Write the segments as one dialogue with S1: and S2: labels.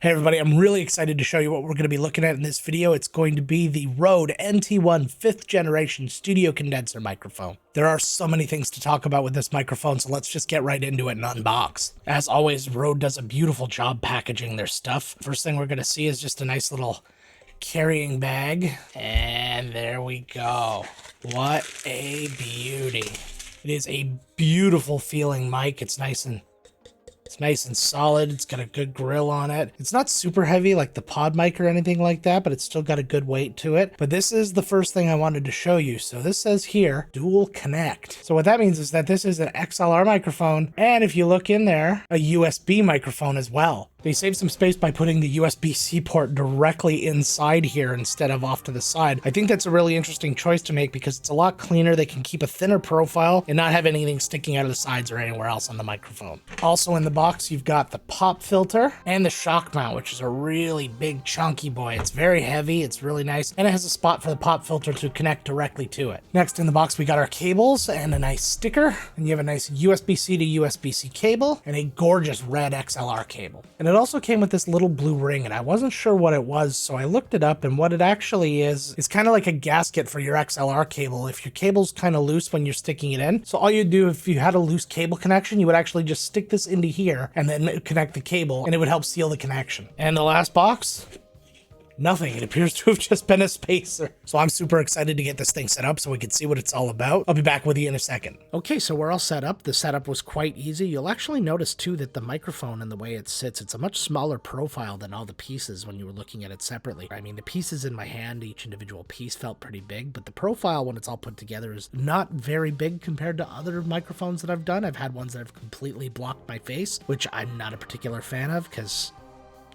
S1: Hey everybody, I'm really excited to show you what we're going to be looking at in this video. It's going to be the RØDE NT1 5th generation studio condenser microphone. There are so many things to talk about with this microphone, so let's just get right into it and unbox. As always, RØDE does a beautiful job packaging their stuff. First thing we're going to see is just a nice little carrying bag, and there we go. What a beauty. It is a beautiful feeling mic. It's nice and solid. It's got a good grill on it. It's not super heavy like the pod mic or anything like that, but it's still got a good weight to it. But this is the first thing I wanted to show you. So this says here, dual connect. So what that means is that this is an XLR microphone, and if you look in there, a USB microphone as well. They saved some space by putting the USB-C port directly inside here instead of off to the side. I think that's a really interesting choice to make because it's a lot cleaner. They can keep a thinner profile and not have anything sticking out of the sides or anywhere else on the microphone. Also in the box, you've got the pop filter and the shock mount, which is a really big chunky boy. It's very heavy, it's really nice, and it has a spot for the pop filter to connect directly to it. Next in the box, we got our cables and a nice sticker, and you have a nice USB-C to USB-C cable and a gorgeous red XLR cable. And it also came with this little blue ring, and I wasn't sure what it was, so I looked it up, and what it actually is kind of like a gasket for your XLR cable. If your cable's kind of loose when you're sticking it in, so all you'd do if you had a loose cable connection, you would actually just stick this into here and then connect the cable, and it would help seal the connection. And the last box, nothing. It appears to have just been a spacer. So I'm super excited to get this thing set up so we can see what it's all about. I'll be back with you in a second. Okay, so we're all set up. The setup was quite easy. You'll actually notice too that the microphone and the way it sits, it's a much smaller profile than all the pieces when you were looking at it separately. I mean, the pieces in my hand, each individual piece felt pretty big, but the profile when it's all put together is not very big compared to other microphones that I've done. I've had ones that have completely blocked my face, which I'm not a particular fan of because,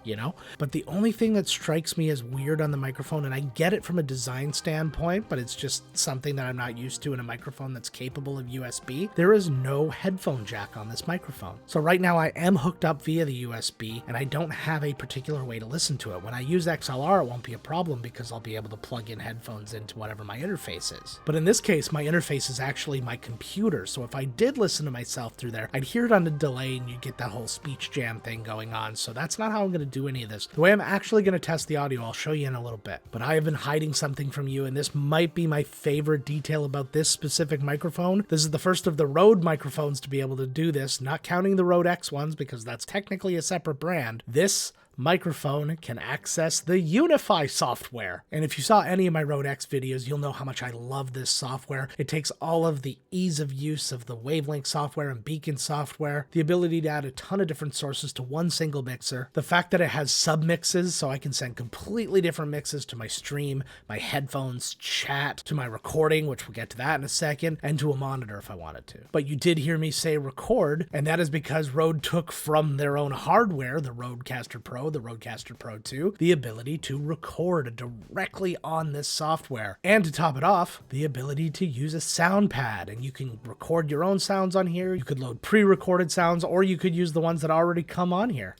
S1: you know, but the only thing that strikes me as weird on the microphone, and I get it from a design standpoint, but it's just something that I'm not used to in a microphone that's capable of USB, there is no headphone jack on this microphone. So right now I am hooked up via the USB, and I don't have a particular way to listen to it. When I use XLR, it won't be a problem because I'll be able to plug in headphones into whatever my interface is. But in this case, my interface is actually my computer, so if I did listen to myself through there, I'd hear it on a delay and you get that whole speech jam thing going on, so that's not how I'm going to do any of this. The way I'm actually going to test the audio, I'll show you in a little bit, but I have been hiding something from you, and this might be my favorite detail about this specific microphone. This is the first of the RØDE microphones to be able to do this, not counting the RØDE X ones because that's technically a separate brand. This microphone can access the Unify software. And if you saw any of my RØDE X videos, you'll know how much I love this software. It takes all of the ease of use of the wavelength software and beacon software, the ability to add a ton of different sources to one single mixer, the fact that it has sub-mixes so I can send completely different mixes to my stream, my headphones, chat, to my recording, which we'll get to that in a second, and to a monitor if I wanted to. But you did hear me say record, and that is because RØDE took from their own hardware, the RØDECaster Pro, the RØDECaster Pro II, the ability to record directly on this software. And to top it off, the ability to use a sound pad, and you can record your own sounds on here. You could load pre-recorded sounds, or you could use the ones that already come on here.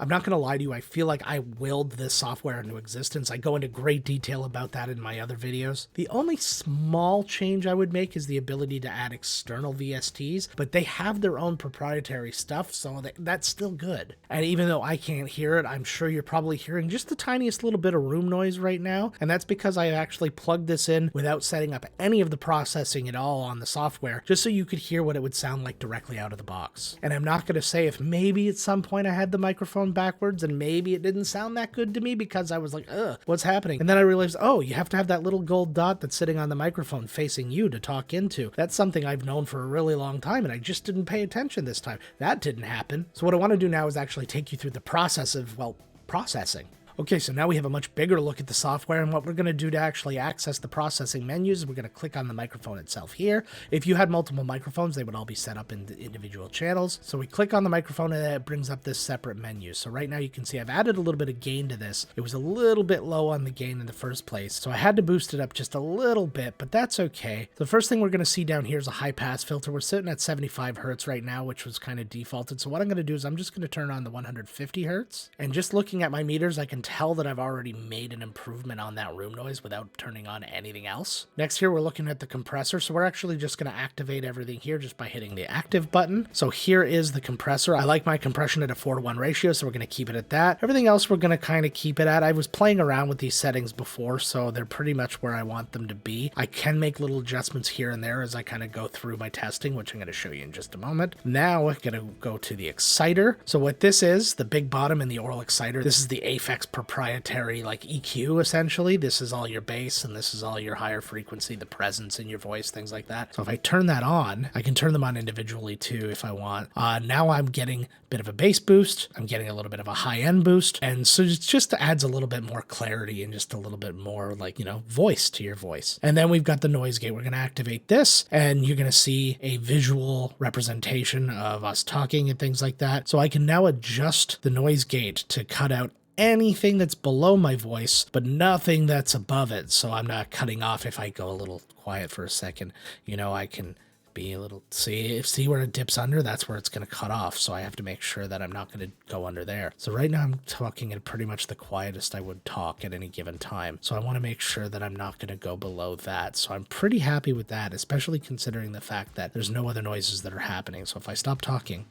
S1: I'm not going to lie to you, I feel like I willed this software into existence. I go into great detail about that in my other videos. The only small change I would make is the ability to add external VSTs, but they have their own proprietary stuff, so that's still good. And even though I can't hear it, I'm sure you're probably hearing just the tiniest little bit of room noise right now, and that's because I actually plugged this in without setting up any of the processing at all on the software, just so you could hear what it would sound like directly out of the box. And I'm not going to say if maybe at some point I had the microphone backwards and maybe it didn't sound that good to me because I was like, what's happening? And then I realized, oh, you have to have that little gold dot that's sitting on the microphone facing you to talk into. That's something I've known for a really long time, and I just didn't pay attention this time. That didn't happen. So what I want to do now is actually take you through the process of, well, processing. Okay, so now we have a much bigger look at the software, and what we're going to do to actually access the processing menus is we're going to click on the microphone itself here. If you had multiple microphones, they would all be set up in individual channels. So we click on the microphone and it brings up this separate menu. So right now you can see I've added a little bit of gain to this. It was a little bit low on the gain in the first place, so I had to boost it up just a little bit, but that's okay. The first thing we're going to see down here is a high pass filter. We're sitting at 75 hertz right now, which was kind of defaulted. So what I'm going to do is I'm just going to turn on the 150 hertz, and just looking at my meters, I can tell that I've already made an improvement on that room noise without turning on anything else. Next here, we're looking at the compressor. So we're actually just going to activate everything here just by hitting the active button. So here is the compressor. I like my compression at a 4:1 ratio, so we're going to keep it at that. Everything else we're going to kind of keep it at. I was playing around with these settings before, so they're pretty much where I want them to be. I can make little adjustments here and there as I kind of go through my testing, which I'm going to show you in just a moment. Now we're going to go to the exciter. So what this is, the big bottom and the oral exciter, this is the Aphex proprietary like EQ essentially. This is all your bass and this is all your higher frequency, the presence in your voice, things like that. So if I turn that on, I can turn them on individually too if I want. Now I'm getting a bit of a bass boost. I'm getting a little bit of a high-end boost. And so it just adds a little bit more clarity and just a little bit more like, you know, voice to your voice. And then we've got the noise gate. We're going to activate this and you're going to see a visual representation of us talking and things like that. So I can now adjust the noise gate to cut out anything that's below my voice, but nothing that's above it. So I'm not cutting off if I go a little quiet for a second. You know, I can be a little, see where it dips under? That's where it's going to cut off. So I have to make sure that I'm not going to go under there. So right now I'm talking at pretty much the quietest I would talk at any given time. So I want to make sure that I'm not going to go below that. So I'm pretty happy with that, especially considering the fact that there's no other noises that are happening. So if I stop talking,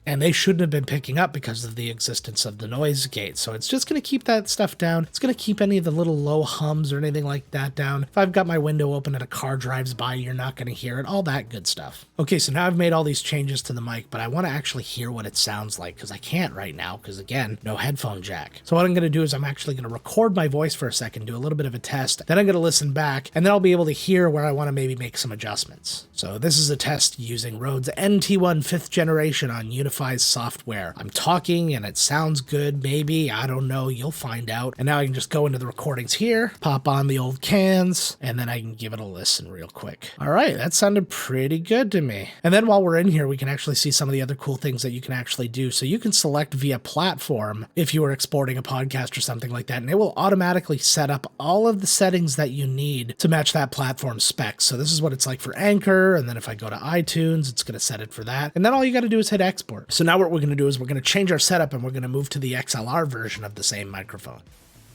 S1: and they shouldn't have been picking up because of the existence of the noise gate. So it's just going to keep that stuff down. It's going to keep any of the little low hums or anything like that down. If I've got my window open and a car drives by, you're not going to hear it, all that good stuff. Okay, so now I've made all these changes to the mic, but I want to actually hear what it sounds like because I can't right now because, again, no headphone jack. So what I'm going to do is I'm actually going to record my voice for a second, do a little bit of a test, then I'm going to listen back, and then I'll be able to hear where I want to maybe make some adjustments. So this is a test using Rhode's NT1 5th generation on Unify software. I'm talking and it sounds good, maybe, I don't know, you'll find out. And now I can just go into the recordings here, pop on the old cans, and then I can give it a listen real quick. All right, that sounded pretty good to me. And then while we're in here, we can actually see some of the other cool things that you can actually do. So you can select via platform if you are exporting a podcast or something like that, and it will automatically set up all of the settings that you need to match that platform specs. So this is what it's like for Anchor, and then if I go to iTunes, it's going to set it for that. And then all you got to do is hit export. So now what we're going to do is we're going to change our setup and we're going to move to the XLR version of the same microphone.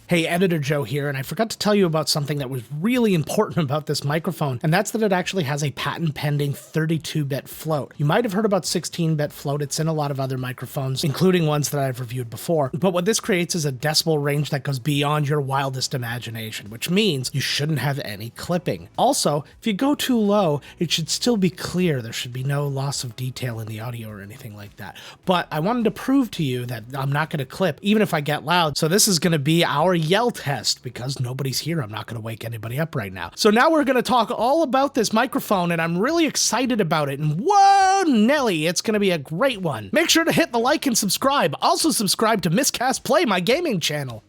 S1: Hey, Editor Joe here, and I forgot to tell you about something that was really important about this microphone, and that's that it actually has a patent-pending 32-bit float. You might have heard about 16-bit float. It's in a lot of other microphones, including ones that I've reviewed before. But what this creates is a decibel range that goes beyond your wildest imagination, which means you shouldn't have any clipping. Also, if you go too low, it should still be clear. There should be no loss of detail in the audio or anything like that. But I wanted to prove to you that I'm not going to clip, even if I get loud. So this is going to be our yell test because nobody's here. I'm not going to wake anybody up right now. So now we're going to talk all about this microphone and I'm really excited about it. And whoa, Nelly, it's going to be a great one. Make sure to hit the like and subscribe. Also subscribe to Miscast Play, my gaming channel.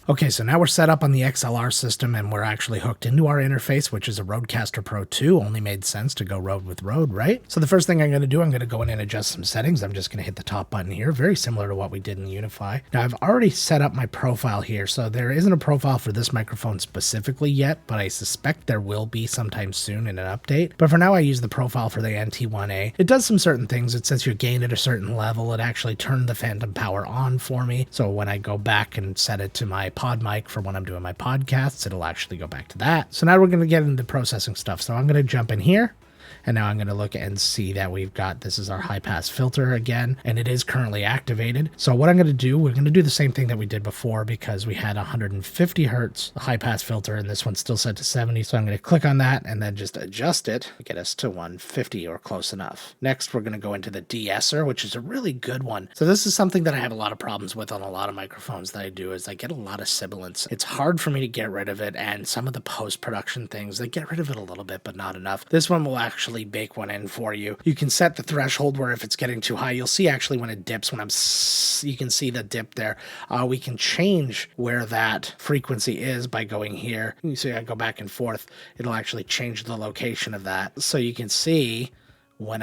S1: Okay, so now we're set up on the XLR system and we're actually hooked into our interface, which is a RØDECaster Pro II. Only made sense to go Rode with Rode, right? So the first thing I'm going to do, I'm going to go in and adjust some settings. I'm just going to hit the top button here, very similar to what we did in Unify. Now I've already set up my profile here, so there isn't a profile for this microphone specifically yet, but I suspect there will be sometime soon in an update. But for now, I use the profile for the NT1A. It does some certain things. It sets your gain at a certain level. It actually turned the phantom power on for me. So when I go back and set it to my pod mic for when I'm doing my podcasts, it'll actually go back to that. So now we're going to get into processing stuff. So I'm going to jump in here. And now I'm going to look and see that we've got, this is our high pass filter again, and it is currently activated. So what I'm going to do, we're going to do the same thing that we did before because we had 150 hertz high pass filter and this one's still set to 70. So I'm going to click on that and then just adjust it to get us to 150 or close enough. Next, we're going to go into the de-esser, which is a really good one. So this is something that I have a lot of problems with on a lot of microphones that I do is I get a lot of sibilance. It's hard for me to get rid of it, and some of the post-production things, they get rid of it a little bit, but not enough. This one will actually bake one in for you. You can set the threshold where if it's getting too high, you'll see actually when it dips, you can see the dip there. We can change where that frequency is by going here. You see I go back and forth. It'll actually change the location of that. So you can see when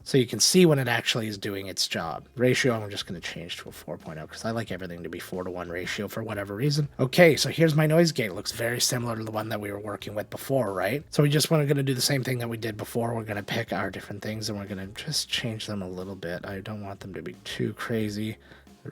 S1: So so you can see when it actually is doing its job. Ratio, I'm just going to change to a 4.0 because I like everything to be 4:1 ratio for whatever reason. Okay, so here's my noise gate. It looks very similar to the one that we were working with before, right? So we just want to do the same thing that we did before. We're going to pick our different things and we're going to just change them a little bit. I don't want them to be too crazy.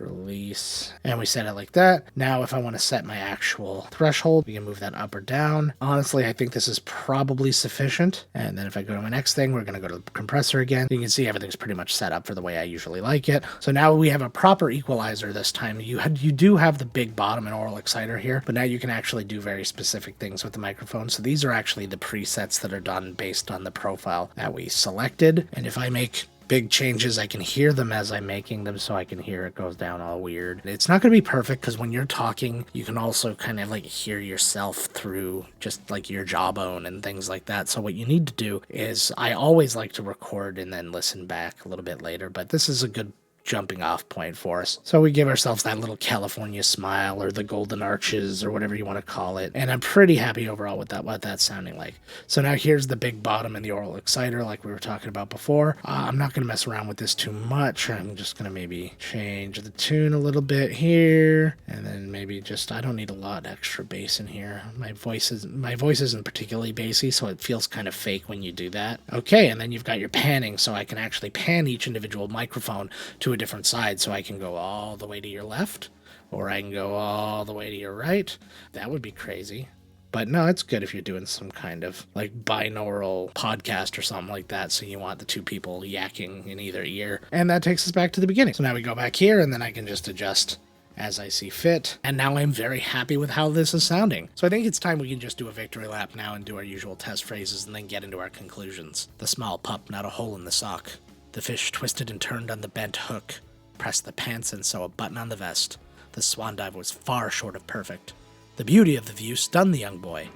S1: Release, and we set it like that. Now if I want to set my actual threshold, we can move that up or down. Honestly, I think this is probably sufficient. And then if I go to my next thing, we're going to go to the compressor again. You can see everything's pretty much set up for the way I usually like it. So now we have a proper equalizer this time. You do have the big bottom and oral exciter here, but now you can actually do very specific things with the microphone. So these are actually the presets that are done based on the profile that we selected. And if I make big changes, I can hear them as I'm making them, so I can hear it goes down all weird. It's not going to be perfect because when you're talking, you can also kind of like hear yourself through just like your jawbone and things like that. So what you need to do is, I always like to record and then listen back a little bit later, but this is a good jumping off point for us. So we give ourselves that little California smile or the golden arches or whatever you want to call it. And I'm pretty happy overall with that, what that's sounding like. So now here's the big bottom and the oral exciter like we were talking about before. I'm not going to mess around with this too much. I'm just going to maybe change the tune a little bit here. And then maybe just, I don't need a lot extra bass in here. My voice isn't particularly bassy, so it feels kind of fake when you do that. Okay, and then you've got your panning, so I can actually pan each individual microphone to a different side, so I can go all the way to your left or I can go all the way to your right. That would be crazy, but no, it's good if you're doing some kind of like binaural podcast or something like that, so you want the two people yakking in either ear. And that takes us back to the beginning. So now we go back here and then I can just adjust as I see fit. And now I'm very happy with how this is sounding. So I think it's time we can just do a victory lap now and do our usual test phrases and then get into our conclusions. The small pup, not a hole in the sock. The fish twisted and turned on the bent hook, pressed the pants and sew a button on the vest. The swan dive was far short of perfect. The beauty of the view stunned the young boy.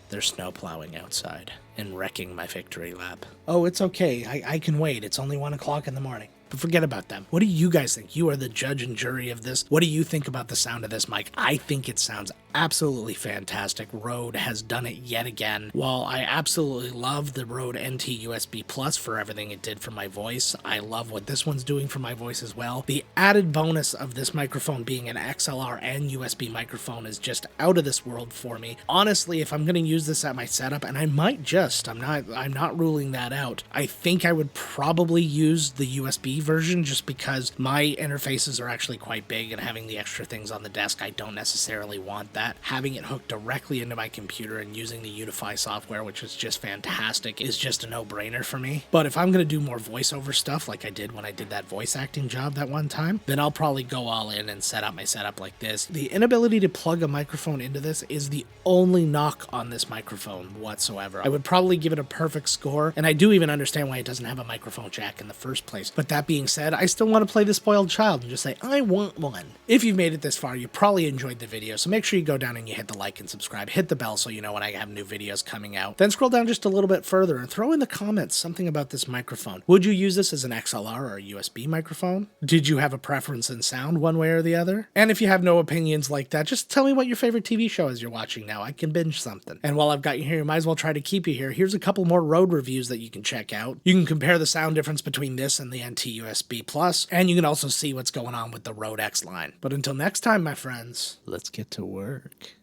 S1: There's snow plowing outside and wrecking my victory lap. Oh, it's okay. I can wait. It's only 1 o'clock in the morning. But forget about them. What do you guys think? You are the judge and jury of this. What do you think about the sound of this mic? I think it sounds absolutely fantastic. Rode has done it yet again. While I absolutely love the Rode NT USB Plus for everything it did for my voice, I love what this one's doing for my voice as well. The added bonus of this microphone being an XLR and USB microphone is just out of this world for me. Honestly, if I'm going to use this at my setup, and I might just, I'm not ruling that out, I think I would probably use the USB version just because my interfaces are actually quite big, and having the extra things on the desk, I don't necessarily want that. Having it hooked directly into my computer and using the Unify software, which is just fantastic, is just a no-brainer for me. But if I'm going to do more voiceover stuff like I did when I did that voice acting job that one time, then I'll probably go all in and set up my setup like this. The inability to plug a microphone into this is the only knock on this microphone whatsoever. I would probably give it a perfect score, and I do even understand why it doesn't have a microphone jack in the first place. But that being said, I still want to play the spoiled child and just say, I want one. If you've made it this far, you probably enjoyed the video, so make sure you go down and you hit the like and subscribe, hit the bell so you know when I have new videos coming out. Then scroll down just a little bit further and throw in the comments something about this microphone. Would you use this as an XLR or a USB microphone? Did you have a preference in sound one way or the other? And if you have no opinions like that, just tell me what your favorite TV show is you're watching now. I can binge something. And while I've got you here, you might as well try to keep you here. Here's a couple more Rode reviews that you can check out. You can compare the sound difference between this and the NT USB Plus, and you can also see what's going on with the Rode X line. But until next time, my friends, let's get to work.